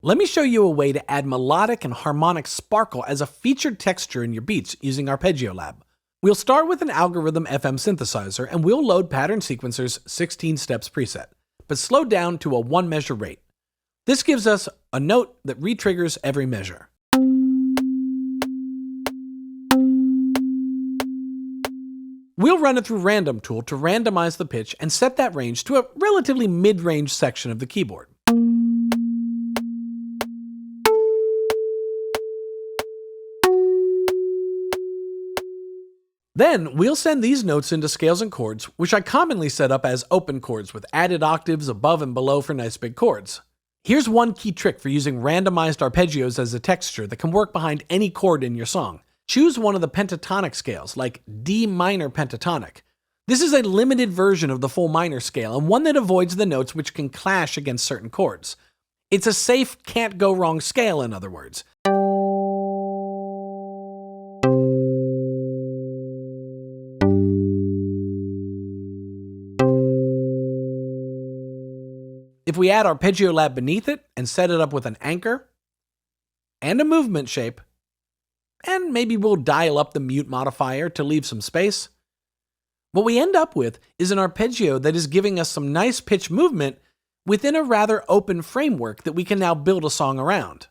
Let me show you a way to add melodic and harmonic sparkle as a featured texture in your beats using Arpeggio Lab. We'll start with an algorithm FM synthesizer and we'll load Pattern Sequencer's 16 steps preset, but slow down to a 1 measure rate. This gives us a note that re-triggers every measure. We'll run it through Random Tool to randomize the pitch and set that range to a relatively mid-range section of the keyboard. Then, we'll send these notes into scales and chords, which I commonly set up as open chords with added octaves above and below for nice big chords. Here's one key trick for using randomized arpeggios as a texture that can work behind any chord in your song. Choose one of the pentatonic scales, like D minor pentatonic. This is a limited version of the full minor scale, and one that avoids the notes which can clash against certain chords. It's a safe, can't-go-wrong scale, in other words. If we add Arpeggio Lab beneath it and set it up with an anchor and a movement shape, and maybe we'll dial up the mute modifier to leave some space, what we end up with is an arpeggio that is giving us some nice pitch movement within a rather open framework that we can now build a song around.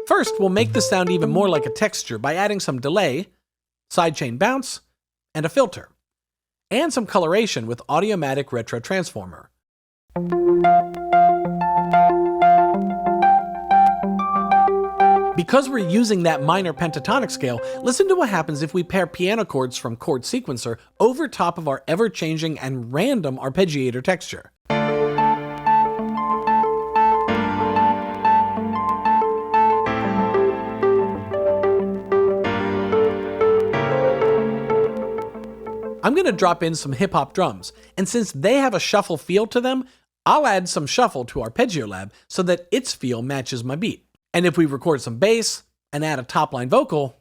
First, we'll make this sound even more like a texture by adding some delay, sidechain bounce, and a filter, and some coloration with Audiomatic Retro Transformer. Because we're using that minor pentatonic scale, listen to what happens if we pair piano chords from Chord Sequencer over top of our ever-changing and random arpeggiator texture. I'm going to drop in some hip-hop drums, and since they have a shuffle feel to them, I'll add some shuffle to Arpeggio Lab so that its feel matches my beat. And if we record some bass and add a top-line vocal,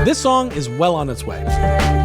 this song is well on its way.